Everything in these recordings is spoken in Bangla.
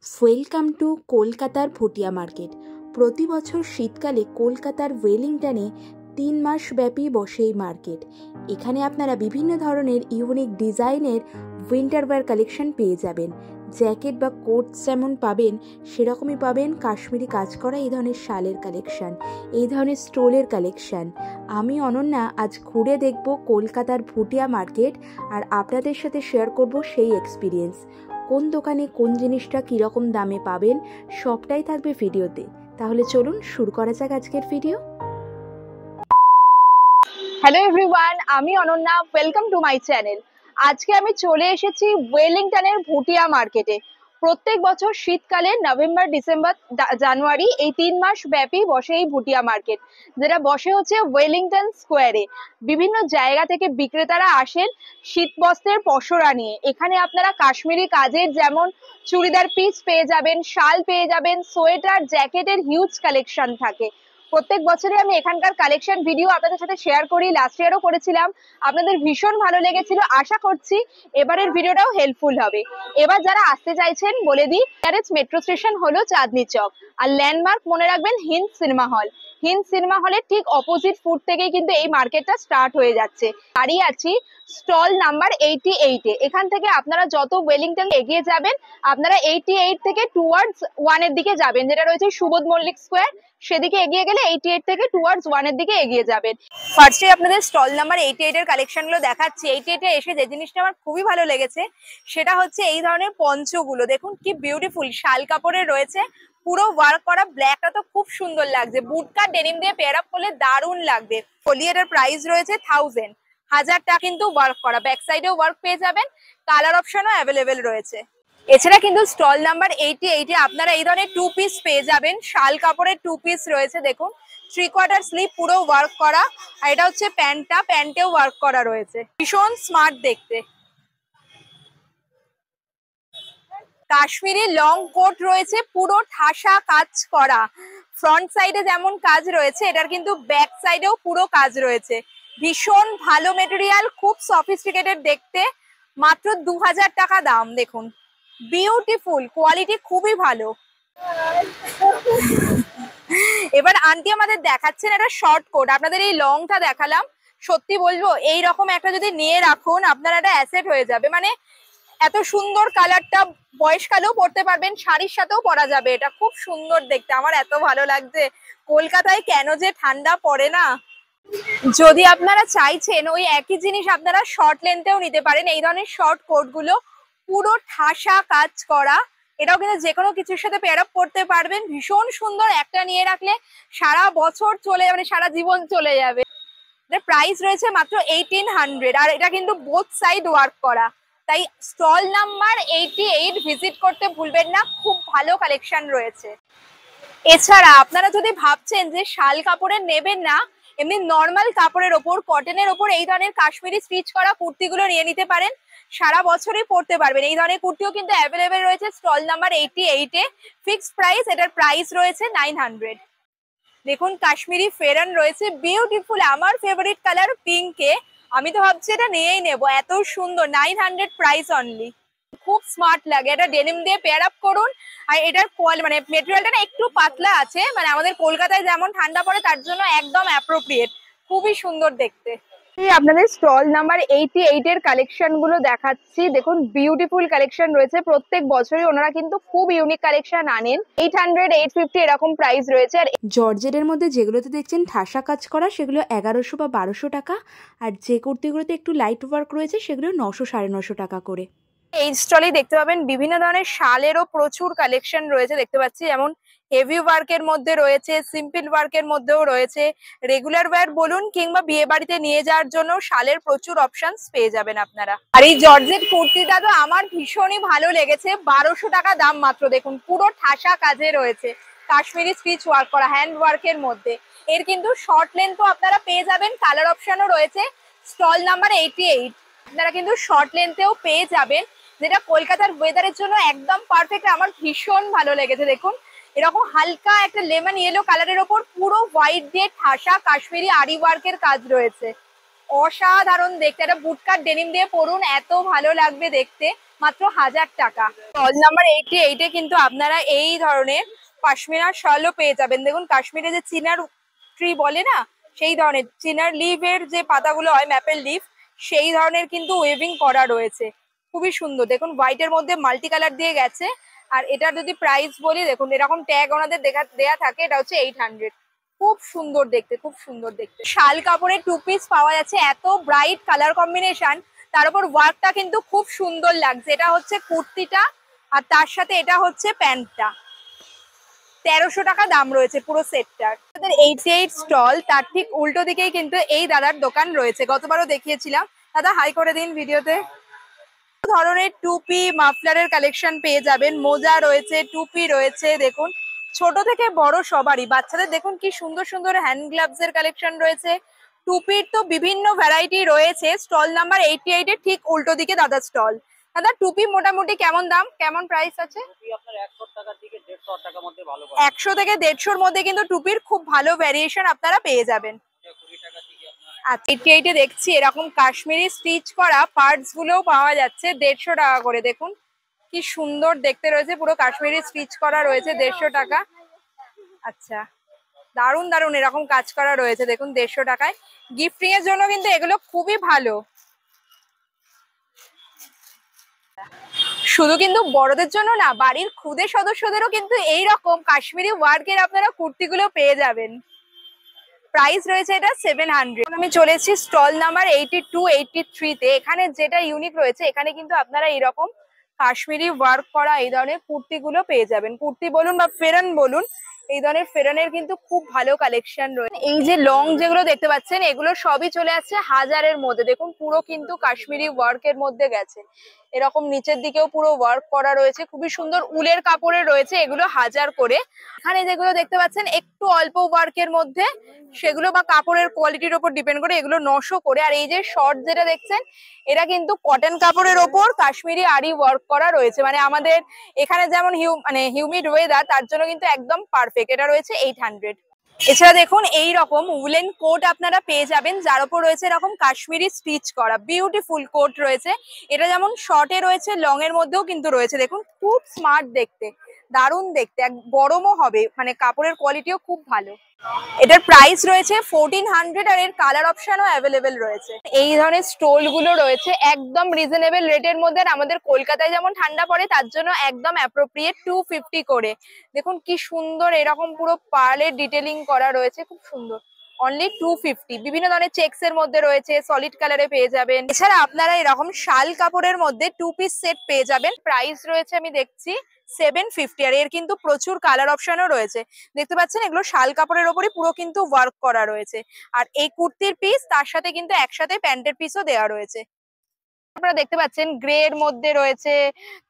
ওয়েলকাম টু কলকাতার ভুটিয়া মার্কেট। প্রতি বছর শীতকালে কলকাতার ওয়েলিংটনে 3 মাস ব্যাপী বসে এই মার্কেট। এখানে আপনারা বিভিন্ন ধরনের ইউনিক ডিজাইনের উইন্টার ওয়্যার কালেকশন পেয়ে যাবেন। জ্যাকেট বা কোট যেমন পাবেন সেরকমই পাবেন কাশ্মীরি কাজ করা এই ধরনের শালের কালেকশন, এই ধরনের স্টোলের কালেকশন। আমি অনন্যা আজ ঘুরে দেখব কলকাতার ভুটিয়া মার্কেট আর আপনাদের সাথে শেয়ার করব সেই এক্সপিরিয়েন্স। কোন দোকানে কোন জিনিসটা কীরকম দামে পাবেন সবটাই থাকবে ভিডিওতে। তাহলে চলুন শুরু করা যাক আজকের ভিডিও। হ্যালো এভরিওয়ান, আমি Ananya, welcome to my channel. আজকে আমি চলে এসেছি ওয়েলিংটনের ভুটিয়া মার্কেটে। প্রত্যেক বছর শীতকালে নভেম্বর, ডিসেম্বর, জানুয়ারি এই 3 মাস ব্যাপী বসে এই ভুটিয়া মার্কেট, যেটা বসে হচ্ছে ওয়েলিংটন স্কোয়ারে। বিভিন্ন জায়গা থেকে বিক্রেতারা আসেন শীত বস্ত্রের পসরা নিয়ে। এখানে আপনারা কাশ্মীরি কাজের যেমন চুড়িদার পিস পেয়ে যাবেন, শাল পেয়ে যাবেন, সোয়েটার, জ্যাকেটের হিউজ কালেকশন থাকে। প্রত্যেক বছরই আমি এখানকার কালেকশন ভিডিও আপনাদের সাথে শেয়ার করি, লাস্ট ইয়ারও করেছিলাম, আপনাদের ভীষণ ভালো লেগেছিল। আশা করছি এবারের ভিডিওটাও হেল্পফুল হবে। এবার যারা আসতে চাইছেন বলে দিই, মেট্রো স্টেশন হলো চাঁদনি চক, আর ল্যান্ডমার্ক মনে রাখবেন Hind cinema hall. Hind cinema হলের ঠিক অপোজিট ফুট থেকেই কিন্তু এই মার্কেটটা স্টার্ট হয়ে যাচ্ছে। দাঁড়িয়ে আছি স্টল নাম্বার 88-এ। এখান থেকে আপনারা যত ওয়েলিংটন এগিয়ে যাবেন, আপনারা 88 থেকে টুয়ার্ডস 1 এর দিকে যাবেন, যেটা রয়েছে সুবোধ মল্লিক স্কোয়ার। সেদিকে এগিয়ে গেলে 88 থেকে টুয়ার্ডস 1 এর দিকে এগিয়ে যাবেন। ফার্স্টে আপনাদের স্টল নাম্বার 88 এর কালেকশনগুলো দেখাচ্ছি। 88-এ এসে যে জিনিসটা আমার খুবই ভালো লেগেছে সেটা হচ্ছে এই ধরনের পঞ্চগুলো। দেখুন কি বিউটিফুল, শাল কাপড়ের রয়েছে, পুরো ওয়ার্ক করা। ব্ল্যাকটা তো খুব সুন্দর লাগছে, বুটকাট ডেনিম দিয়ে পেয়ার আপ করলে দারুণ লাগবে। এটার প্রাইস রয়েছে 1000 টাকা, কিন্তু ওয়ার্ক করা। ব্যাক সাইডেও ওয়ার্ক পেয়ে যাবেন, কালার অপশনও অ্যাভেলেবেল রয়েছে। এছাড়া কিন্তু স্টল নাম্বার 88-এ আপনারা এই ধরনের 2 পিস পেয়ে যাবেন। শাল কাপড়ের 2 পিস রয়েছে, দেখুন 3/4 স্লিভ, পুরো ওয়ার্ক করা। আর এটা হচ্ছে প্যান্টটা, প্যান্টেও ওয়ার্ক করা রয়েছে, ভীষণ স্মার্ট দেখতে। কাশ্মীরি লং কোট রয়েছে, পুরো ঠাসা কাজ করা। ফ্রন্ট সাইডে যেমন কাজ রয়েছে, এটার কিন্তু ব্যাক সাইডেও পুরো কাজ রয়েছে। ভীষণ ভালো মেটেরিয়াল, খুব সফিস্টিকেটেড দেখতে। মাত্র 2000 টাকা দাম। দেখুন বিউটিফুল কোয়ালিটি, খুবই ভালো। এবার আন্টি আমাদের দেখাচ্ছেন একটা শর্ট কোট। আপনাদের এই লংটা দেখালাম, সত্যি বলবো এই রকম একটা যদি নিয়ে রাখুন আপনারা একটা অ্যাসেট হয়ে যাবে। মানে এত সুন্দর কালারটা বয়সকালেও পরতে পারবেন, শাড়ির সাথেও পরা যাবে। এটা খুব সুন্দর দেখতে, আমার এত ভালো লাগছে। কলকাতায় কেন যে ঠান্ডা পড়ে না। যদি আপনারা চাইছেন ওই একই জিনিস আপনারা শর্ট লেন্থেও নিতে পারেন। এই ধরনের শর্ট কোট গুলো পুরো ঠাসা কাজ করা, এটাও কিন্তু যে কোনো কিছুর সাথে পেয়ার আপ করতে পারবেন। ভীষণ সুন্দর, একটা নিয়ে রাখলে সারা বছর চলে যাবে, সারা জীবন চলে যাবে। প্রাইস রয়েছে মাত্র 1800, আর এটা কিন্তু বোথ সাইড ওয়ার্ক করা। তাই স্টল নাম্বার 88 ভিজিট করতে ভুলবেন না, খুব ভালো কালেকশন রয়েছে। এছাড়া আপনারা যদি ভাবছেন যে শাল কাপড়ের নেবেন না, এমনি নর্মাল কাপড়ের ওপর, কটনের ওপর এই ধরনের কাশ্মীরি স্টিচ করা কুর্তিগুলো নিয়ে নিতে পারেন, সারা বছরই পরতে পারবেন। এই ধরনের কুর্তিও কিন্তু অ্যাভেলেবেল রয়েছে স্টল নাম্বার 88-এ। ফিক্সড প্রাইস, এটার প্রাইস রয়েছে 900। দেখুন কাশ্মীরি ফেরান রয়েছে, বিউটিফুল। আমার ফেভারিট কালার পিঙ্কে, আমি তো ভাবছি এটা নিয়েই নেবো, এত সুন্দর। 900 প্রাইস অনলি, খুব স্মার্ট লাগে। এটা ডেনিম দিয়ে পেয়ার আপ করুন। আর এটার মানে মেটেরিয়ালটা একটু পাতলা আছে, মানে আমাদের কলকাতায় যেমন ঠান্ডা পড়ে তার জন্য একদম অ্যাপ্রোপ্রিয়েট, খুবই সুন্দর দেখতে। আপনাদের স্টল নাম্বার 88 এর কালেকশন গুলো দেখাচ্ছি। দেখুন বিউটিফুল কালেকশন রয়েছে। প্রত্যেক বছরই ওনারা কিন্তু খুব ইউনিক কালেকশন আনেন। 800, 850 এরকম প্রাইস রয়েছে। আর জর্জেটের মধ্যে যেগুলোতে দেখছেন ঠাসা কাজ করা সেগুলো 1100 বা 1200 টাকা, আর যে কুর্তিগুলোতে একটু লাইট ওয়ার্ক রয়েছে সেগুলো 900, 950 টাকা করে। এই স্টলে দেখতে পাবেন বিভিন্ন ধরনের শালেরও প্রচুর কালেকশন রয়েছে, দেখতে পাচ্ছি। যেমন হেভি ওয়ার্কের মধ্যে রয়েছে, সিম্পল ওয়ার্কের মধ্যেও রয়েছে। রেগুলার ওয়্যার বলুন কিংবা বিয়ে বাড়িতে নিয়ে যাওয়ার জন্য শালের প্রচুর অপশনস পেয়ে যাবেন আপনারা। আর এই জর্জেট কুর্তিটা তো আমার ভীষণই ভালো লেগেছে, 1200 টাকা দাম মাত্র। দেখুন পুরো ঠাসা কাজে রয়েছে, কাশ্মীরি স্টিচ ওয়ার্ক করা, হ্যান্ড ওয়ার্কের মধ্যে। এর কিন্তু শর্ট লেন্থও আপনারা পেয়ে যাবেন, কালার অপশনও রয়েছে। স্টল নাম্বার 88 আপনারা কিন্তু শর্ট লেন্থেও পেয়ে যাবেন, যেটা কলকাতার ওয়েদারের জন্য একদম পারফেক্ট। আমার ভীষণ ভালো লেগেছে। দেখুন এরকম হালকা একটা লেমন ইয়েলো কালারের ওপর পুরো হোয়াইট দিয়ে ঠাসা কাশ্মীরি আরি ওয়ার্কের কাজ রয়েছে, অসাধারণ দেখতে। একটা বুটকাট ডেনিম দিয়ে পরুন, এত ভালো লাগবে দেখতে। মাত্র 1000 টাকা। স্টল নাম্বার 88-এ কিন্তু আপনারা এই ধরনের পাশমিনা শালও পেয়ে যাবেন। দেখুন কাশ্মীরে যে চিনার ট্রি বলে না, সেই ধরনের চিনার লিভের যে পাতাগুলো হয়, ম্যাপেল লিফ, সেই ধরনের কিন্তু ওয়েভিং করা রয়েছে। খুবই সুন্দর। দেখুন হোয়াইটের মধ্যে মাল্টি কালার দিয়ে গেছে। আর এটার যদি প্রাইস বলি, দেখুন এরকম ট্যাগ ওনাদের দেয়া থাকে, এটা হচ্ছে 800। খুব সুন্দর দেখতে, খুব সুন্দর দেখতে। শাল কাপড়ের 2 পিস পাওয়া যাচ্ছে, এত ব্রাইট কালার কম্বিনেশন, তার উপর ওয়ার্কটা কিন্তু খুব সুন্দর লাগছে। এটা হচ্ছে কুর্তিটা, আর তার সাথে এটা হচ্ছে প্যান্টটা। 1300 টাকা দাম রয়েছে পুরো সেটটার। 88 স্টল, তার ঠিক উল্টো দিকেই কিন্তু এই দাদার দোকান রয়েছে, গতবারও দেখিয়েছিলাম। দাদা হাই করে দিন ভিডিওতে। ধরনের টুপি মাফলারের কালেকশন পেয়ে যাবেন, মোজা রয়েছে, টুপি রয়েছে। দেখুন ছোট থেকে বড় সবারই, বাচ্চাদের দেখুন কি সুন্দর সুন্দর হ্যান্ড গ্লাভস এর কালেকশন রয়েছে। টুপির তো বিভিন্ন ভ্যারাইটি রয়েছে। স্টল নাম্বার 88 এর ঠিক উল্টো দিকে দাদা স্টল। দাদা টুপি মোটামুটি কেমন দাম, কেমন প্রাইস আছে? 100 থেকে 150-র মধ্যে কিন্তু টুপির খুব ভালো ভ্যারিয়েশন আপনারা পেয়ে যাবেন। আচ্ছা 88-এ দেখছি এরকম কাশ্মীরি স্টিচ করা পার্টস গুলোও পাওয়া যাচ্ছে 150 টাকা করে। দেখুন কি সুন্দর দেখতে রয়েছে, পুরো কাশ্মীরি স্টিচ করা রয়েছে 150 টাকা। আচ্ছা দারুন দারুন এরকম কাজ করা রয়েছে, দেখুন 150 টাকায়। গিফটিং এর জন্য কিন্তু এগুলো খুবই ভালো। শুধু কিন্তু বড়দের জন্য না, বাড়ির খুদে সদস্যদেরও কিন্তু এইরকম কাশ্মীরি ওয়ার্কের আপনারা কুর্তিগুলো পেয়ে যাবেন। প্রাইস রয়েছে এটা 700। আমি চলে এসেছি স্টল নাম্বার 82, 83-তে। এখানে যেটা ইউনিক রয়েছে, এখানে কিন্তু আপনারা এরকম কাশ্মীরি ওয়ার্ক করা এই ধরনের কুর্তিগুলো পেয়ে যাবেন। কুর্তি বলুন বা ফেরান বলুন, এই ধরনের ফেরানের কিন্তু খুব ভালো কালেকশন রয়েছে। এই যে লং যেগুলো দেখতে পাচ্ছেন, এগুলো সবই চলে আসছে 1000-এর মধ্যে। দেখুন পুরো কিন্তু কাশ্মীরি ওয়ার্কের মধ্যে গেছে। এরকম নিচের দিকেও পুরো ওয়ার্ক করা রয়েছে, খুবই সুন্দর উলের কাপড়ের রয়েছে। এগুলো 1000 করে। এখানে যেগুলো দেখতে পাচ্ছেন একটু অল্প ওয়ার্কের মধ্যে, সেগুলো বা কাপড়ের কোয়ালিটির উপর ডিপেন্ড করে, এগুলো 900 করে। আর এই যে শর্ট যেটা দেখছেন, এটা কিন্তু কটন কাপড়ের ওপর কাশ্মীরি আরি ওয়ার্ক করা রয়েছে। মানে আমাদের এখানে যেমন হিউমিড ওয়েদার, তার জন্য কিন্তু একদম পারফেক্ট। এটা রয়েছে 800। এছাড়া দেখুন এই রকম উলেন কোট আপনারা পেয়ে যাবেন, যার উপর রয়েছে এরকম কাশ্মীরি স্টিচ করা বিউটিফুল কোট রয়েছে। এটা যেমন শর্টে রয়েছে, লং এর মধ্যেও কিন্তু রয়েছে। দেখুন খুব স্মার্ট দেখতে, দারুণ দেখতে, গরমও হবে, মানে কাপড়ের কোয়ালিটিও খুব ভালো। এটার প্রাইস রয়েছে 1400, আর এর কালার অপশনও অ্যাভেলেবেল রয়েছে। এই ধরনের স্টোল গুলো রয়েছে একদম রিজনেবল রেটের মধ্যে। আর আমাদের কলকাতায় যেমন ঠান্ডা পড়ে, তার জন্য একদম অ্যাপ্রোপ্রিয়েট 250 করে। দেখুন কি সুন্দর এরকম পুরো পার্লের ডিটেলিং করা রয়েছে, খুব সুন্দর। অনলি 250। বিভিন্ন ধরনের চেকস এর মধ্যে রয়েছে, সলিড কালারে পেয়ে যাবেন। এছাড়া আপনারা এরকম শাল কাপড়ের মধ্যে 2 পিস সেট পেয়ে যাবেন। প্রাইস রয়েছে আমি দেখছি 750। আর এর কিন্তু প্রচুর কালার অপশনও রয়েছে। দেখতে পাচ্ছেন এগুলো শাল কাপড়ের ওপরই পুরো কিন্তু ওয়ার্ক করা রয়েছে। আর এই কুর্তির পিস তার সাথে কিন্তু একসাথে প্যান্টের পিসও দেওয়া রয়েছে। আপনারা দেখতে পাচ্ছেন গ্রে এর মধ্যে রয়েছে,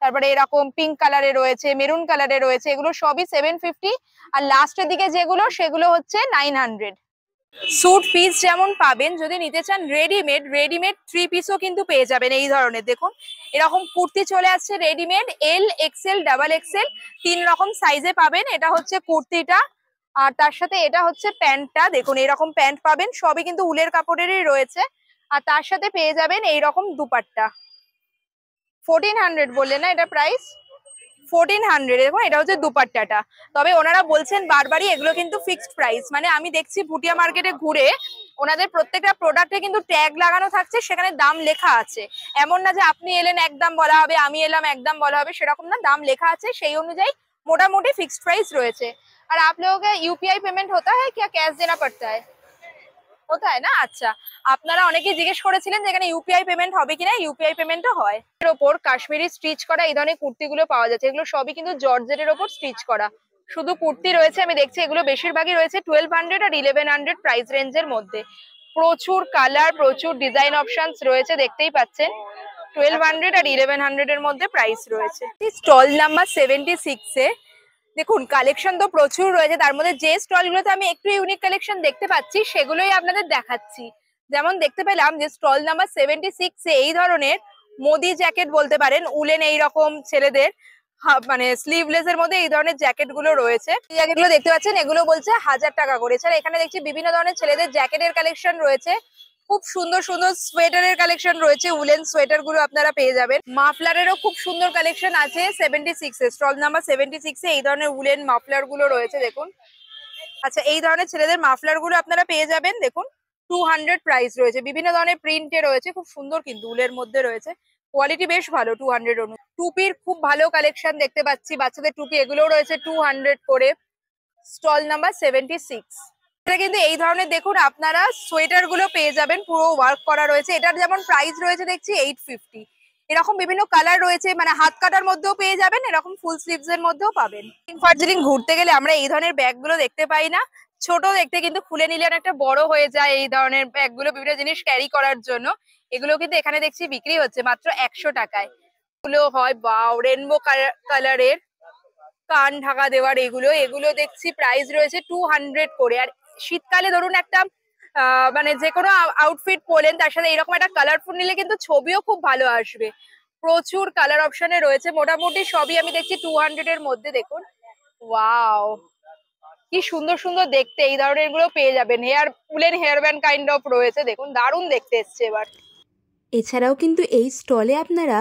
তারপরে এরকম পিঙ্ক কালারে রয়েছে, মেরুন কালারে রয়েছে। এগুলো সবই 750। আর লাস্টের দিকে যেগুলো, সেগুলো হচ্ছে 900। স্যুট পিস যেমন পাবেন, যদি নিতে চান রেডিমেড 3 পিসও কিন্তু পেয়ে যাবেন এই ধরনের। দেখুন এরকম কুর্তি চলে আসছে রেডিমেড, এল, এক্সেল, ডাবল এক্সেল, 3 রকম সাইজে পাবেন। এটা হচ্ছে কুর্তিটা, আর তার সাথে এটা হচ্ছে প্যান্টটা। দেখুন এরকম প্যান্ট পাবেন, সবই কিন্তু উলের কাপড়েরই রয়েছে। আর তার সাথে পেয়ে যাবেন এইরকম দুপাট্টা। 1400 বললেন না এটা প্রাইস? 1400। দেখুন এটা হচ্ছে দুপাট্টাটা। তবে ওনারা বলছেন বারবারই এগুলো কিন্তু ফিক্সড প্রাইস। মানে আমি দেখছি ভুটিয়া মার্কেটে ঘুরে, ওনাদের প্রত্যেকটা প্রোডাক্টে কিন্তু ট্যাগ লাগানো থাকছে, সেখানে দাম লেখা আছে। এমন না যে আপনি এলেন একদম বলা হবে, আমি এলাম একদম বলা হবে, সেরকম না, দাম লেখা আছে, সেই অনুযায়ী মোটামুটি ফিক্সড প্রাইস রয়েছে। আর आप लोगों का यूपीआई पेमेंट होता है क्या, कैश देना पड़ता है? होता है ना। আচ্ছা আপনারা অনেকেই জিজ্ঞেস করেছিলেন যে এখানে ইউপিআই পেমেন্ট হবে কিনা, ইউপিআই পেমেন্টও হয়। এর ওপর কাশ্মীরি স্টিচ করা এই ধরনের কুর্তিগুলো পাওয়া যাচ্ছে। এগুলো সবই কিন্তু জর্জেটের ওপর স্টিচ করা। শুধু কুর্তি রয়েছে আমি দেখছি, এগুলো বেশিরভাগই রয়েছে 1200 আর 1100 প্রাইস রেঞ্জের মধ্যে। প্রচুর কালার, প্রচুর ডিজাইন অপশনস রয়েছে, দেখতেই পাচ্ছেন। 1200 আর 1100 এর মধ্যে প্রাইস রয়েছে। স্টল নাম্বার 76-এ দেখুন কালেকশন তো প্রচুর রয়েছে। তার মধ্যে যে স্টলগুলোতে আমি একটু ইউনিক কালেকশন দেখতে পাচ্ছি, সেগুলোই আপনাদের দেখাচ্ছি। যেমন দেখতে পেলাম যে স্টল নাম্বার 76-এ এই ধরনের মোদি জ্যাকেট বলতে পারেন, উলেন এইরকম ছেলেদের মানে স্লিভলেস এর মধ্যে এই ধরনের জ্যাকেট গুলো রয়েছে। জ্যাকেট গুলো দেখতে পাচ্ছেন, এগুলো বলছে 1000 টাকা করে। এছাড়া এখানে দেখছি বিভিন্ন ধরনের ছেলেদের জ্যাকেটের কালেকশন রয়েছে, খুব সুন্দর সুন্দর সোয়েটারের কালেকশন রয়েছে, উলেন সোয়েটার গুলো আপনারা পেয়ে যাবেন। মাফলারেরও খুব সুন্দর কালেকশন আছে 76 এ, স্টল নাম্বার 76 এ এই ধরনের উলেন মাফলার গুলো রয়েছে দেখুন। আচ্ছা, এই ধরনের ছেলেদের মাফলার গুলো আপনারা পেয়ে যাবেন দেখুন 200 প্রাইস রয়েছে, বিভিন্ন ধরনের প্রিন্টে রয়েছে, খুব সুন্দর কিন্তু উলের মধ্যে রয়েছে, কোয়ালিটি বেশ ভালো। 200 অনু টুপির খুব ভালো কালেকশন দেখতে পাচ্ছি, বাচ্চাদের টুপি এগুলোও রয়েছে 200 করে, স্টল নাম্বার 76। এটা কিন্তু এই ধরনের দেখুন আপনারা সোয়েটার গুলো পেয়ে যাবেন, পুরো ওয়ার্ক করা রয়েছে। এটার যেমন প্রাইস রয়েছে দেখছি 850, এরকম বিভিন্ন কালার রয়েছে, মানে হাত কাটার মধ্যেও পেয়ে যাবেন, এরকম ফুল স্লিভস এর মধ্যেও পাবেন। দার্জিলিং ঘুরতে গেলে আমরা এই ধরনের ব্যাগ গুলো দেখতে পাই না, ছোট দেখতে কিন্তু খুলে নিলে একটা বড় হয়ে যায় এই ধরনের ব্যাগ গুলো বিভিন্ন জিনিস ক্যারি করার জন্য। এগুলো কিন্তু এখানে দেখছি বিক্রি হচ্ছে মাত্র 100 টাকায়। এগুলো হয় বাও, রেনবো কালারের কান ঢাকা দেওয়ার, এগুলো এগুলো দেখছি প্রাইস রয়েছে 200 করে। আর শীতকালে ধরুন একটা মানে যে কোনো আউটফিট পরলেন, তার সাথে এরকম একটা কালারফুল নিলে কিন্তু ছবিও খুব ভালো আসবে। প্রচুর কালার অপশনে রয়েছে, মোটামুটি সবই আমি দেখছি 200 এর মধ্যে। দেখুন ওয়াও, কি সুন্দর সুন্দর দেখতে, এই ধরনের গুলো পেয়ে যাবেন। Woollen hair band kind of রয়েছে দেখুন, দারুণ দেখতে এসছে এবার। এছাড়াও কিন্তু এই স্টলে আপনারা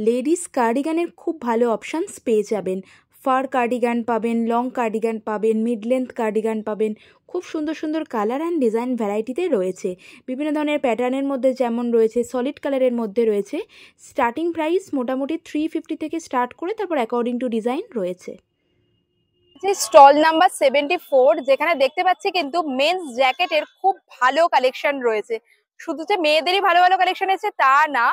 লেডিস কার্ডিগানের খুব ভালো অপশানস পেয়ে যাবেন। ফার কার্ডিগান পাবেন, লং কার্ডিগান পাবেন, মিড লেন্থ কার্ডিগান পাবেন, খুব সুন্দর সুন্দর কালার অ্যান্ড ডিজাইন ভ্যারাইটিতে রয়েছে। বিভিন্ন ধরনের প্যাটার্নের মধ্যে যেমন রয়েছে, সলিড কালারের মধ্যে রয়েছে। স্টার্টিং প্রাইস মোটামুটি 350 থেকে স্টার্ট করে তারপর অ্যাকর্ডিং টু ডিজাইন রয়েছে। স্টল নাম্বার 74, যেখানে দেখতে পাচ্ছি কিন্তু মেন্স জ্যাকেটের খুব ভালো কালেকশন রয়েছে। শুধু যে মেয়েদেরই ভালো ভালো কালেকশন আছে তা না,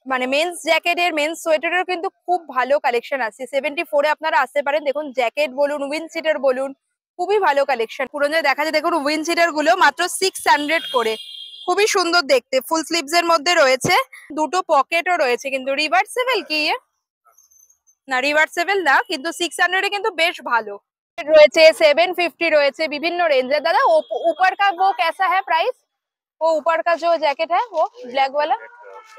মানে মেন্স জ্যাকেটের, মেন্স সোয়েটারের কিন্তু খুব ভালো কালেকশন আছে। 74-এ আপনারা আসতে পারেন। দেখুন জ্যাকেট বলুন, উইন্ডশিটার বলুন, খুবই ভালো কালেকশন। পুরনো দেখা যায় দেখুন উইন্ডশিটার গুলো মাত্র 600 করে, খুবই সুন্দর দেখতে, ফুল স্লিভস এর মধ্যে রয়েছে, দুটো পকেটও রয়েছে। কিন্তু রিভার্সেবল কি না, রিভার্সেবল না, কিন্তু 600-এ কিন্তু বেশ ভালো রয়েছে। 750 রয়েছে, বিভিন্ন রেঞ্জের। দাদা ऊपर का वो कैसा है प्राइस? वो ऊपर का जो जैकेट है वो ब्लैक वाला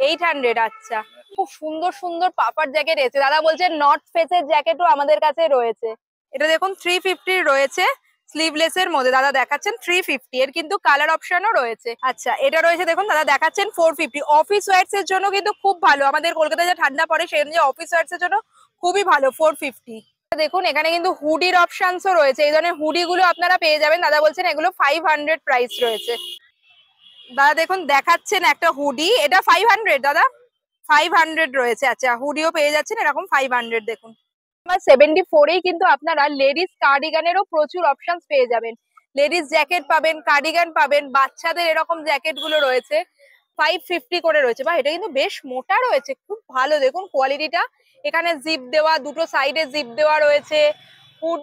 800। আচ্ছা, খুব সুন্দর সুন্দর পাপার জ্যাকেট এসেছে। দাদা বলছেন নর্থ ফেসের জ্যাকেটও আমাদের কাছে রয়েছে। এটা দেখুন 350 রয়েছে, স্লিভলেস এর মধ্যে দাদা দেখাচ্ছেন 350, এর কিন্তু কালার অপশনও রয়েছে। আচ্ছা, এটা রয়েছে দেখুন দাদা দেখাচ্ছেন 450। অফিস ওয়্যারস এর জন্য কিন্তু খুব ভালো, আমাদের কলকাতায় যে ঠান্ডা পড়ে সেই অনুযায়ী অফিস ওয়্যারস এর জন্য খুবই ভালো 450। দেখুন এখানে কিন্তু হুডির অপশনসও রয়েছে, এই ধরনের হুডি গুলো আপনারা পেয়ে যাবেন। দাদা বলছেন এগুলো 500 প্রাইস রয়েছে। দাদা দেখুন দেখাচ্ছেন একটা হুডি, এটা 500 দাদা, 500 রয়েছে। আচ্ছা, হুডিও পেয়ে যাচ্ছেন এরকম 500। দেখুন 74-এই কিন্তু আপনারা লেডিস কার্ডিগানেরও প্রচুর অপশনস পেয়ে যাবেন। লেডিস জ্যাকেট পাবেন, কার্ডিগান পাবেন, বাচ্চাদের এরকম জ্যাকেট গুলো রয়েছে 550 করে রয়েছে। বা এটা কিন্তু বেশ মোটা রয়েছে, খুব ভালো দেখুন কোয়ালিটিটা। এখানে জিপ দেওয়া, দুটো সাইডে জিপ দেওয়া রয়েছে, হুড,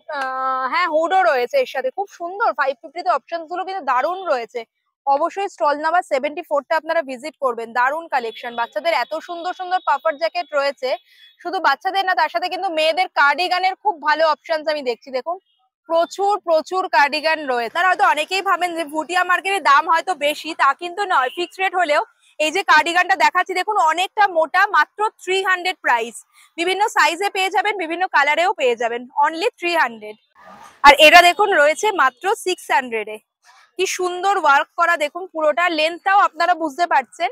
হ্যাঁ হুডও রয়েছে এর সাথে, খুব সুন্দর। 550-তে অপশনস গুলো কিন্তু দারুণ রয়েছে। অবশ্যই স্টল নাম্বার 74-টা আপনারা ভিজিট করবেন, দারুণ কালেকশন। বাচ্চাদের এত সুন্দর সুন্দর পাপার জ্যাকেট রয়েছে, শুধু বাচ্চাদের না, তার সাথে কিন্তু মেয়েদের কার্ডিগানের খুব ভালো অপশনস আমি দেখছি। দেখুন প্রচুর প্রচুর কার্ডিগান রয়েছে। তারা হয়তো অনেকেই ভাবেন যে ভুটিয়া মার্কেটের দাম হয়তো বেশি, তা কিন্তু নয়, ফিক্সড রেট হলেও এই যে কার্ডিগানটা দেখাচ্ছি দেখুন অনেকটা মোটা, মাত্র 300 প্রাইস। বিভিন্ন সাইজে পেয়ে যাবেন, বিভিন্ন কালারেও পেয়ে যাবেন, অনলি 300। আর এটা দেখুন রয়েছে মাত্র 600-এ। কি সুন্দর ওয়ার্ক করা দেখুন, পুরোটা লেন্থটাও আপনারা বুঝতে পারছেন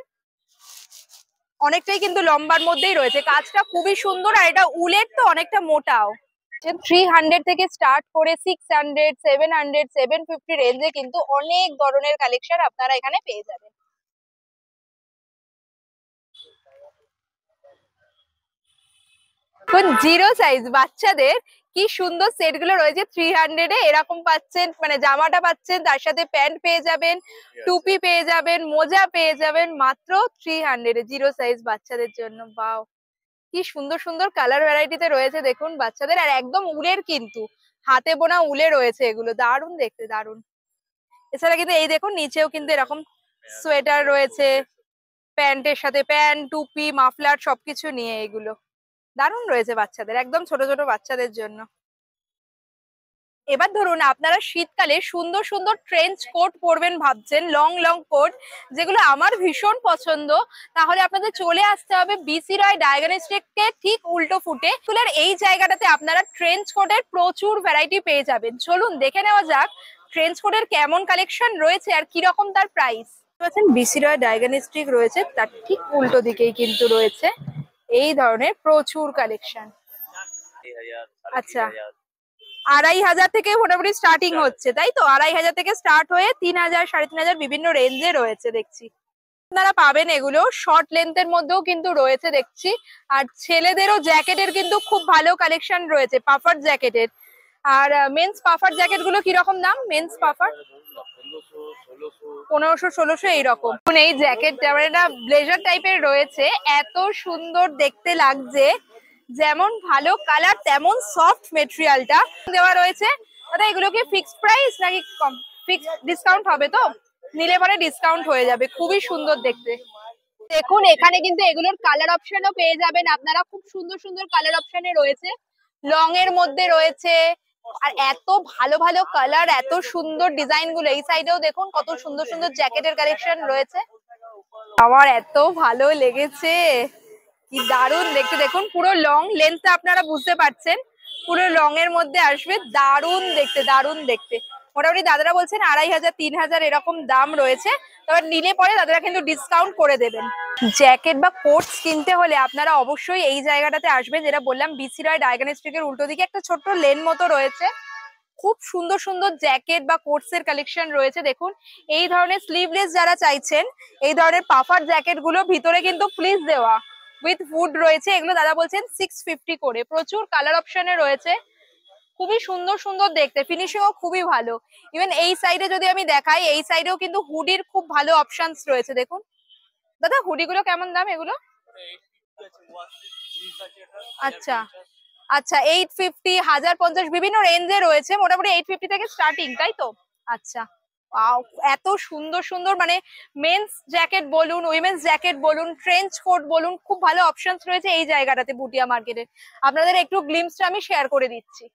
অনেকটাই কিন্তু লম্বার মধ্যেই রয়েছে, কাজটা খুবই সুন্দর। আর এটা উলের তো অনেকটা মোটাও। 300 থেকে স্টার্ট করে 600, 700, 750 রেঞ্জে কিন্তু অনেক ধরনের কালেকশন আপনারা এখানে পেয়ে যাবেন। জিরো সাইজ বাচ্চাদের কি সুন্দর সেট গুলো রয়েছে 300-এ, এরকম পাচ্ছেন, মানে জামাটা পাচ্ছেন, তার সাথে প্যান্ট পেয়ে যাবেন, টুপি পেয়ে যাবেন, মোজা পেয়ে যাবেন, মাত্র 300-এ জিরো সাইজ বাচ্চাদের জন্য। বাও, কি সুন্দর সুন্দর কালার ভ্যারাইটিতে রয়েছে দেখুন বাচ্চাদের। আর একদম উলের, কিন্তু হাতে বোনা উলে রয়েছে এগুলো, দারুণ দেখতে, দারুণ। এছাড়া কিন্তু এই দেখুন নিচেও কিন্তু এরকম সোয়েটার রয়েছে, প্যান্টের সাথে প্যান্ট, টুপি, মাফলার সবকিছু নিয়ে এগুলো দারুণ রয়েছে বাচ্চাদের, একদম ছোট ছোট বাচ্চাদের জন্য। এবার ধরুন আপনারা শীতকালে সুন্দর সুন্দর ট্রেঞ্চ কোট পরবেন ভাবছেন, লং লং কোট, যেগুলো আমার ভীষণ পছন্দ, তাহলে আপনাদের চলে আসতে হবে বিসি রয় ডায়াগনস্টিককে ঠিক উল্টো ফুটে। এই জায়গাটাতে আপনারা ট্রেঞ্চ কোটের প্রচুর ভ্যারাইটি পেয়ে যাবেন। চলুন দেখে নেওয়া যাক ট্রেঞ্চ কোটের কেমন কালেকশন রয়েছে আর কিরকম তার প্রাইস। পাচ্ছেন বিসি রয় ডায়াগনস্টিক রয়েছে, তার ঠিক উল্টো দিকেই কিন্তু রয়েছে এই ধরনের প্রচুর কালেকশন। আচ্ছা, 2500 থেকে মোটামুটি স্টার্টিং হচ্ছে, তাই তো? 2500 থেকে স্টার্ট হয়ে 3000 3500 বিভিন্ন রেঞ্জে রয়েছে দেখছি। আপনারা পাবেন এগুলো শর্ট লেন্থের মধ্যেও কিন্তু রয়েছে দেখছি। আর ছেলেদেরও জ্যাকেটের কিন্তু খুব ভালো কালেকশন রয়েছে, পাফার জ্যাকেটের। আর মেন্স পাফার জ্যাকেট গুলো কিরকম দাম? মেন্স পাফার 1500 1600 এইরকম। এই জ্যাকেট একটা ব্লেজার টাইপের রয়েছে, এত সুন্দর দেখতে লাগছে, যেমন ভালো কালার তেমন সফট মেটেরিয়ালটা দেওয়া রয়েছে। দাদা এগুলো কি ফিক্সড প্রাইস নাকি কম? ফিক্সড ডিসকাউন্ট হবে তো? নিলে পরে ডিসকাউন্ট হয়ে যাবে। খুবই সুন্দর দেখতে। দেখুন এখানে কিন্তু এগুলোর কালার অপশনও পেয়ে যাবেন আপনারা, খুব সুন্দর সুন্দর কালার অপশনে রয়েছে, লং এর মধ্যে রয়েছে। আর এত ভালো ভালো কালার, এত সুন্দর ডিজাইন গুলো। এই সাইডেও দেখুন কত সুন্দর সুন্দর জ্যাকেটের কালেকশন রয়েছে। আমার এত ভালো লেগেছে, কি দারুণ দেখতে। দেখুন পুরো লং লেন্থটা আপনারা বুঝতে পারছেন, পুরো লং এর মধ্যে আসবে, দারুণ দেখতে দারুণ দেখতে। মোটামুটি দাদারা বলছেন 2500 3000 এরকম দাম রয়েছে, তবে নিলে পরে দাদারা কিন্তু ডিসকাউন্ট করে দেবেন। জ্যাকেট বা কোটস কিনতে হলে আপনারা অবশ্যই এই জায়গাটাতে আসবেন, যেটা বললাম বিসি রয় ডায়াগনস্টিকের উল্টো দিকে একটা ছোট্ট লেন মতো রয়েছে। খুব সুন্দর সুন্দর জ্যাকেট বা কোটস এর কালেকশন রয়েছে। দেখুন এই ধরনের স্লিভলেস যারা চাইছেন, এই ধরনের পাফার জ্যাকেট গুলো ভিতরে কিন্তু ফ্লিস দেওয়া উইথ হুড রয়েছে, এগুলো দাদা বলছেন 650 করে। প্রচুর কালার অপশনে রয়েছে, খুবই সুন্দর সুন্দর দেখতে, ফিনিশিংও খুবই ভালো। ইভেন এই সাইডে যদি আমি দেখাই, এই সাইডেও কিন্তু হুডির খুব ভালো অপশনস রয়েছে। দেখুন দাদা হুডি গুলো কেমন দাম এগুলো? আচ্ছা আচ্ছা, 850 1050 বিভিন্ন রেঞ্জে রয়েছে, মোটামুটি 850 থেকে স্টার্টিং, তাই তো? আচ্ছা, এত সুন্দর সুন্দর মানে মেন্স জ্যাকেট বলুন, উইমেন্স জ্যাকেট বলুন, ট্রেঞ্চ কোট বলুন, খুব ভালো অপশনস রয়েছে এই জায়গাটাতে ভুটিয়া মার্কেটে। আপনাদের একটু গ্লিমসটা আমি শেয়ার করে দিচ্ছি।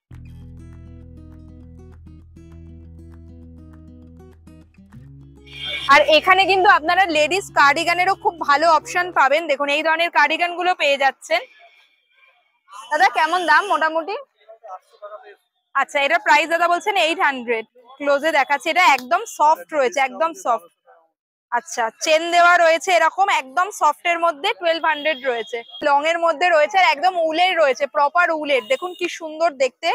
আর এখানে কিন্তু আপনারা লেডিস কার্ডিগানেরও খুব ভালো অপশন পাবেন। দেখুন এই ধরনের কার্ডিগান গুলো পেয়ে যাচ্ছেন। দাদা কেমন দাম মোটামুটি? আচ্ছা, এটা প্রাইস দাদা বলছেন 800। ক্লোজে দেখাচ্ছে, এটা একদম সফট রয়েছে, একদম সফট। আচ্ছা, চেন দেওয়া রয়েছে এরকম, একদম সফট এর মধ্যে 1200 রয়েছে। লং এর মধ্যে রয়েছে আর একদম উলের রয়েছে, প্রপার উলের। দেখুন কি সুন্দর দেখতে।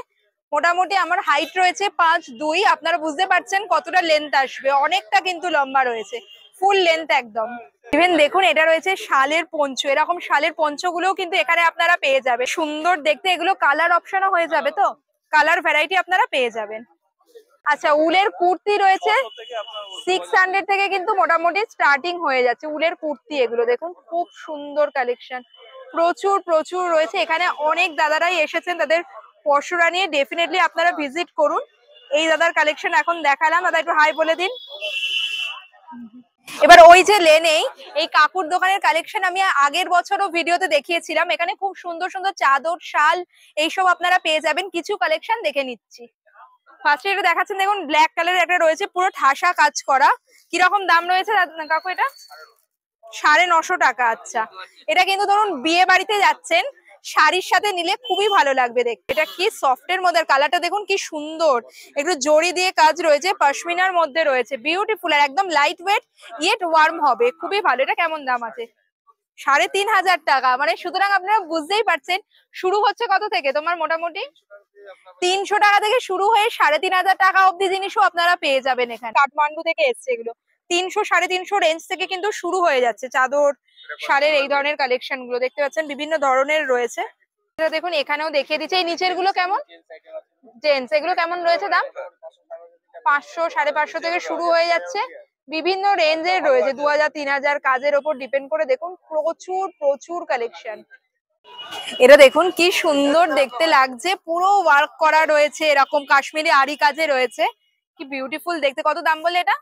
মোটামুটি আমার হাইট রয়েছে 5'2", আপনারা বুঝতে পারছেন কতটা লেন্থ আসবে, অনেকটা কিন্তু লম্বা রয়েছে, ফুল লেন্থ একদম। ইভেন দেখুন এটা রয়েছে শালের পঞ্চ, এরকম শালের পঞ্চগুলোও কিন্তু এখানে আপনারা পেয়ে যাবে। সুন্দর দেখতে, এগুলো কালার অপশনও হয়ে যাবে, তো কালার ভ্যারাইটি আপনারা পেয়ে যাবেন। আচ্ছা, উলের কুর্তি রয়েছে 600 থেকে কিন্তু মোটামুটি স্টার্টিং হয়ে যাচ্ছে উলের কুর্তি। এগুলো দেখুন খুব সুন্দর কালেকশন, প্রচুর প্রচুর রয়েছে। এখানে অনেক দাদারাই এসেছেন, তাদের পশুরা নিয়ে ডেফিনেটলি আপনারা ভিজিট করুন। এই দাদার কালেকশন এখন দেখালাম, দাদা একটু হাই বলে দিন। এবার ওই যে লেনেই এই কাকুর দোকানের কালেকশন আমি আগের বছরও ভিডিওতে দেখিয়েছিলাম। এখানে খুব সুন্দর সুন্দর চাদর, শাল এইসব আপনারা পেয়ে যাবেন। কিছু কালেকশন দেখে নিচ্ছি। ফার্স্টে এটা দেখাচ্ছেন, দেখুন ব্ল্যাক কালারের একটা রয়েছে, পুরো ঠাসা কাজ করা। কিরকম দাম রয়েছে কাকু এটা? 950 টাকা। আচ্ছা, এটা কিন্তু ধরুন বিয়ে বাড়িতে যাচ্ছেন, শাড়ির সাথে নিলে খুবই ভালো লাগবে দেখতে। এটা কি সফটের মধ্যে, কালারটা দেখুন কি সুন্দর, একটু জড়ি দিয়ে কাজ রয়েছে, পশমিনার মধ্যে রয়েছে, বিউটিফুল। আর একদম লাইট ওয়েট ইয়েট ওয়ার্ম হবে, খুবই ভালো। এটা কেমন দাম আছে? 3500 টাকা। মানে সুতরাং আপনারা বুঝতেই পারছেন শুরু হচ্ছে কত থেকে তোমার? মোটামুটি 300 টাকা থেকে শুরু হয়ে 3500 টাকা অব্দি জিনিসও আপনারা পেয়ে যাবেন এখানে। কাঠমান্ডু থেকে এসছে এগুলো, 300 350 রেঞ্জ থেকে কিন্তু শুরু হয়ে যাচ্ছে চাদর, শাড়ির এই ধরনের কালেকশন গুলো দেখতে পাচ্ছেন, বিভিন্ন ধরনের রয়েছে। দেখুন এখানেও দেখিয়ে দিচ্ছে। এই নিচের গুলো কেমন জেন্টস, এগুলো কেমন রয়েছে দাম? 500 550 থেকে শুরু হয়ে যাচ্ছে, বিভিন্ন রেঞ্জের রয়েছে, 2000 3000 কাজের ওপর ডিপেন্ড করে। দেখুন প্রচুর প্রচুর কালেকশন। এটা দেখুন কি সুন্দর দেখতে লাগছে, পুরো ওয়ার্ক করা রয়েছে, এরকম কাশ্মীরি আরি কাজে রয়েছে, কি বিউটিফুল দেখতে। কত দাম বলে এটা?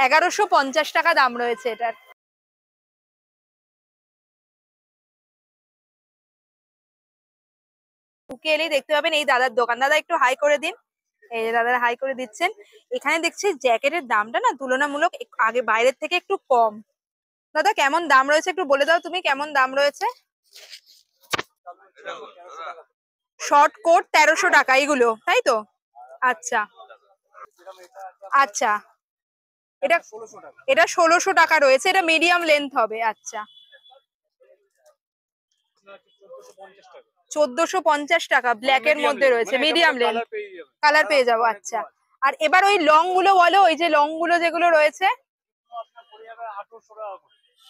1150 টাকা দাম রয়েছে এটার। ঢুকে এলেই দেখতে পাবেন এই দাদার দোকান। দাদা একটু হাই করে দিন। এই যে দাদারা হাই করে দিচ্ছেন। এখানে দেখছি জ্যাকেটের দামটা না তুলনামূলক আগে বাইরের থেকে একটু কম। দাদা কেমন দাম রয়েছে একটু বলে দাও তুমি, কেমন দাম রয়েছে? শর্ট কোট 1300 টাকা এগুলো, তাই তো? আচ্ছা আচ্ছা, এটা 1600 টাকা রয়েছে, এটা মিডিয়াম লেন্থ হবে। আচ্ছা 1450 টাকা ব্ল্যাক এর মধ্যে রয়েছে, মিডিয়াম লেন্থ, কালার পেয়ে যাবো। আচ্ছা আর এবার ওই লং গুলো বলো, ওই যে লং গুলো যেগুলো রয়েছে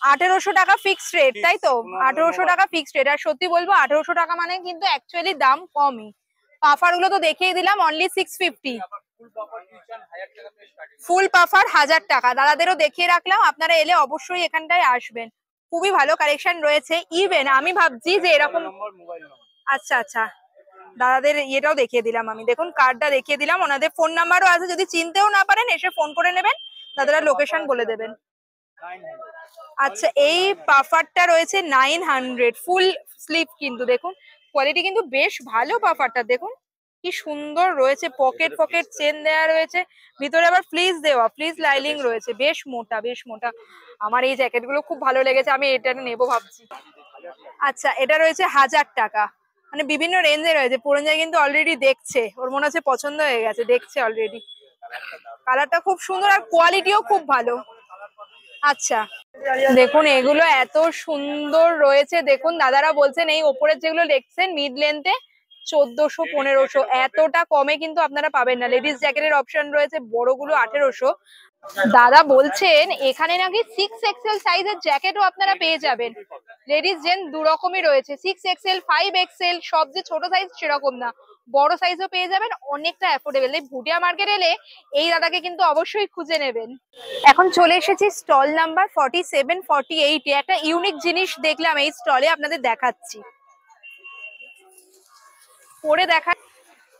1800 টাকা ফিক্সড রেট, তাই তো? 1800 টাকা ফিক্সড রেট। আর সত্যি বলবো 1800 টাকা মানে কিন্তু অ্যাকচুয়ালি দাম কমই। পাফার গুলো তো দেখিয়ে দিলাম, অনলি 650। ফুল পাফার 1000 টাকা। দাদাদেরও দেখিয়ে রাখলাম, আপনারা এলে অবশ্যই এখানটায় আসবেন, খুবই ভালো কালেকশন রয়েছে। ইভেন আমি ভাবছি যে এরকম, আচ্ছা আচ্ছা দাদাদের ইয়েটাও দেখিয়ে দিলাম আমি, দেখুন কার্ডটা দেখিয়ে দিলাম, ওনাদের ফোন নাম্বারও আছে, যদি চিনতেও না পারেন এসে ফোন করে নেবেন, দাদারা লোকেশন বলে দেবেন। আচ্ছা এই পাফারটা রয়েছে 900, ফুল স্লিভ, কিন্তু দেখুন কোয়ালিটি কিন্তু বেশ ভালো পাফারটা, দেখুন কি সুন্দর রয়েছে, পকেট পকেট চেন দেওয়া রয়েছে, ভিতরে আবার ফ্লিস দেওয়া, ফ্লিস লাইনিং রয়েছে, বেশ মোটা বেশ মোটা। আমার এই জ্যাকেট গুলো খুব ভালো লেগেছে, আমি এটা নেবো ভাবছি। আচ্ছা এটা রয়েছে 1000 টাকা, মানে বিভিন্ন রেঞ্জে রয়েছে। পুরঞ্জয় কিন্তু অলরেডি দেখছে, ওর মনে হচ্ছে পছন্দ হয়ে গেছে, দেখছে অলরেডি। কালারটা খুব সুন্দর আর কোয়ালিটিও খুব ভালো। আচ্ছা দেখুন এগুলো এত সুন্দর রয়েছে, দেখুন দাদারা বলছেন এই ওপরের যেগুলো দেখছেন মিড লেন্থে 1400 1500, এতটা কমে কিন্তু আপনারা পাবেন না। লেডিস জ্যাকেটের অপশন রয়েছে, বড়গুলো 1800। দাদা বলছেন এখানে নাকি 6XL সাইজের জ্যাকেটও আপনারা পেয়ে যাবেন। লেডিস জেন্টস দু রকমই রয়েছে, 6XL 5XL, সব যে ছোট সাইজ সেরকম না, বড় সাইজও পেয়ে যাবেন, অনেকটা অ্যাফোর্ডেবল। এই ভুটিয়া মার্কেট এলে এই দাদাকে কিন্তু অবশ্যই খুঁজে নেবেন। এখন চলে এসেছি স্টল নাম্বার 47 48 এ। একটা ইউনিক জিনিস দেখলাম এই স্টলে, আপনাদের দেখাচ্ছি,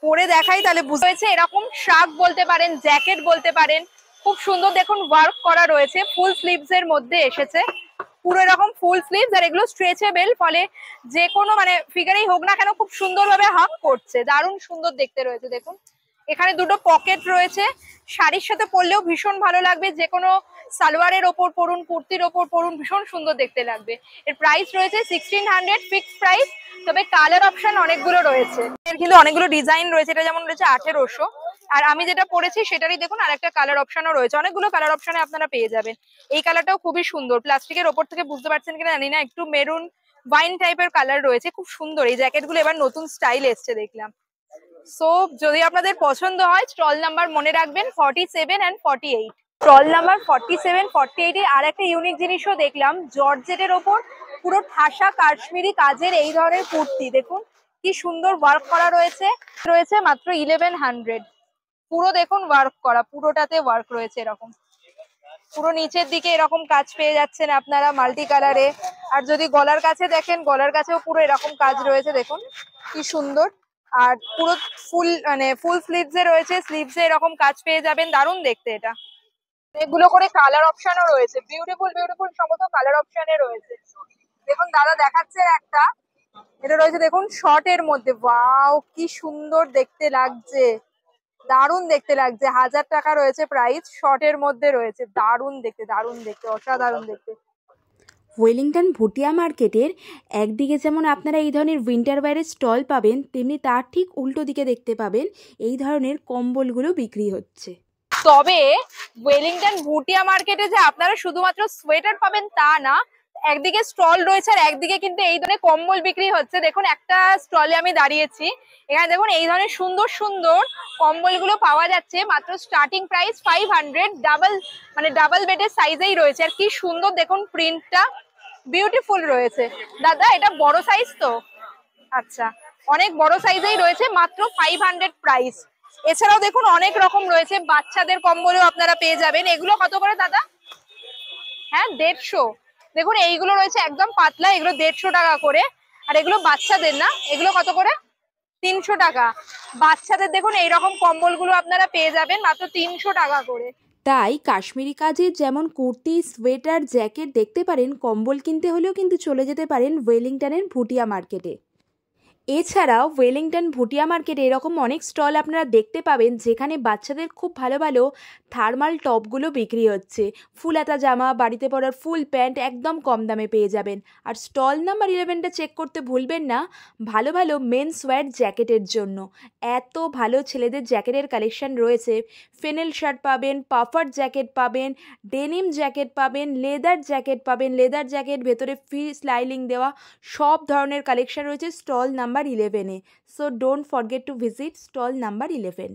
পরে দেখাই তাহলে বুঝতে হয়েছে। এরকম শার্ট বলতে পারেন, জ্যাকেট বলতে পারেন, খুব সুন্দর দেখুন ওয়ার্ক করা রয়েছে, ফুল স্লিভস এর মধ্যে এসেছে, পুরো এরকম ফুল স্লিভস, আর এগুলো স্ট্রেচেবল, ফলে যে কোনো মানে ফিগারেই হোক না কেন খুব সুন্দরভাবে হাফ করছে, দারুণ সুন্দর দেখতে রয়েছে। দেখুন এখানে দুটো পকেট রয়েছে, শাড়ির সাথে পরলেও ভীষণ ভালো লাগবে, যে কোনো সালোয়ারের ওপর পরুন, কুর্তির ওপর পরুন, ভীষণ সুন্দর দেখতে লাগবে। এর প্রাইস রয়েছে 1600 ফিক্সড প্রাইস, তবে কালার অপশন অনেকগুলো রয়েছে, এর কিন্তু অনেকগুলো ডিজাইন রয়েছে। এটা যেমন রয়েছে 1800, আর আমি যেটা পরেছি সেটারই দেখুন আর একটা কালার অপশনও রয়েছে, অনেকগুলো কালার অপশনে আপনারা পেয়ে যাবেন। এই কালারটাও খুবই সুন্দর, প্লাস্টিকের ওপর থেকে বুঝতে পারছেন কিনা জানি না, একটু মেরুন ওয়াইন টাইপের কালার রয়েছে, খুব সুন্দর। এই জ্যাকেটগুলো এবার নতুন স্টাইল এসছে দেখলাম। সো যদি আপনাদের পছন্দ হয় স্টল নাম্বার মনে রাখবেন 47 and 48। স্টল নাম্বার 47 48 এ আর একটা ইউনিক জিনিসও দেখলাম, জর্জেটের ওপর পুরো ঠাসা কাশ্মীরি কাজের এই ধরনের কুর্তি, দেখুন কি সুন্দর ওয়ার্ক করা রয়েছে, রয়েছে মাত্র 1100। পুরো দেখুন ওয়ার্ক করা, পুরোটাতে ওয়ার্ক রয়েছে এরকম, পুরো নিচের দিকে এরকম কাজ পেয়ে যাচ্ছেন আপনারা মাল্টি কালারে। আর যদি গলার কাছে দেখেন, গলার কাছেও পুরো এরকম কাজ রয়েছে, দেখুন কি সুন্দর। আর পুরো ফুল মানে ফুল স্লিভস এ রয়েছে, স্লিভস এ এরকম কাজ পেয়ে যাবেন, দারুণ দেখতে। এটা এগুলো করে কালার অপশনও রয়েছে, বিউটিফুল বিউটিফুল সমস্ত কালার অপশনে রয়েছে। দেখুন দাদা দেখাচ্ছে একটা, এটা রয়েছে দেখুন শর্টের মধ্যে, ওয়াও কি সুন্দর দেখতে লাগছে, দারুণ দেখতে লাগছে। 1000 টাকা রয়েছে প্রাইস, শর্টের মধ্যে রয়েছে, দারুণ দেখতে অসাধারণ দেখতে। ওয়েলিংটন ভুটিয়া মার্কেটের একদিকে যেমন আপনারা এই ধরনের উইন্টার ওয়্যারের স্টল পাবেন, তেমনি তার ঠিক উল্টো দিকে দেখতে পাবেন এই ধরনের কম্বলগুলো বিক্রি হচ্ছে। তবে ওয়েলিংটন ভুটিয়া মার্কেটে যে আপনারা শুধুমাত্র সোয়েটার পাবেন তা না, একদিকে স্টল রয়েছে আর একদিকে কিন্তু এই ধরনের কম্বল বিক্রি হচ্ছে। দেখুন একটা স্টলে আমি দাঁড়িয়েছি, এখানে দেখুন এই ধরনের সুন্দর সুন্দর কম্বলগুলো পাওয়া যাচ্ছে, মাত্র স্টার্টিং প্রাইস 500, ডাবল বেডের সাইজেই রয়েছে। আর কি সুন্দর দেখুন প্রিন্টটা, বিউটিফুল রয়েছে। দাদা এটা বড় সাইজ তো? আচ্ছা অনেক বড় সাইজেই রয়েছে, মাত্র 500 প্রাইস। এছাড়াও দেখুন অনেক রকম রয়েছে, বাচ্চাদের কম্বলও আপনারা পেয়ে যাবেন। এগুলো কত করে দাদা? হ্যাঁ 150। দেখুন এইগুলো রয়েছে একদম পাতলা, এগুলো 150 টাকা করে। আর এগুলো বাচ্চাদের না, এগুলো কত করে? 300 টাকা। বাচ্চাদের দেখুন এইরকম কম্বলগুলো আপনারা পেয়ে যাবেন মাত্র 300 টাকা করে। তাই কাশ্মীরি কাজের যেমন কুর্তি, সোয়েটার, জ্যাকেট দেখতে পারেন, কম্বল কিনতে হলেও কিন্তু চলে যেতে পারেন ওয়েলিংটনের ভুটিয়া মার্কেটে। এছাড়াও ওয়েলিংটন ভুটিয়া মার্কেটে এরকম অনেক স্টল আপনারা দেখতে পাবেন যেখানে বাচ্চাদের খুব ভালো ভালো থার্মাল টপগুলো বিক্রি হচ্ছে। ফুল হাতা জামা, বাড়িতে পরার ফুল প্যান্ট একদম কম দামে পেয়ে যাবেন। আর স্টল নাম্বার 11টা চেক করতে ভুলবেন না ভালো ভালো মেন্স ওয়্যার জ্যাকেটের জন্য। এত ভালো ছেলেদের জ্যাকেটের কালেকশন রয়েছে। ফেনেল শার্ট পাবেন, পাফার জ্যাকেট পাবেন, ডেনিম জ্যাকেট পাবেন, লেদার জ্যাকেট পাবেন, লেদার জ্যাকেট ভেতরে ফ্রি স্লাইলিং দেওয়া, সব ধরনের কালেকশন রয়েছে স্টল নাম্বার 11-এ। So don't forget to visit stall number 11।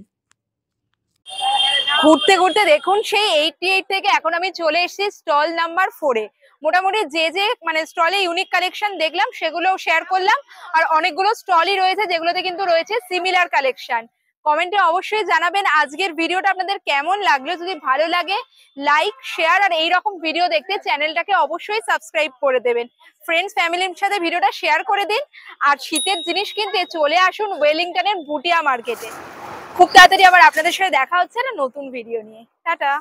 ঘুরতে ঘুরতে দেখুন সেই 88 থেকে এখন আমি চলে এসেছি স্টল নাম্বার 4-এ। মোটামুটি যে মানে স্টলে ইউনিক কালেকশন দেখলাম সেগুলো শেয়ার করলাম, আর অনেকগুলো স্টলই রয়েছে যেগুলোতে কিন্তু রয়েছে সিমিলার কালেকশন। কমেন্টে অবশ্যই জানাবেন আজকের ভিডিওটা আপনাদের কেমন লাগলো। যদি ভালো লাগে লাইক, শেয়ার আর এইরকম ভিডিও দেখতে চ্যানেলটাকে অবশ্যই সাবস্ক্রাইব করে দেবেন। ফ্রেন্ডস ফ্যামিলির সাথে ভিডিওটা শেয়ার করে দিন। আর শীতের জিনিস কিনতে চলে আসুন ওয়েলিংটনের ভুটিয়া মার্কেটে। খুব তাড়াতাড়ি আবার আপনাদের সাথে দেখা হচ্ছে না নতুন ভিডিও নিয়ে। টাটা।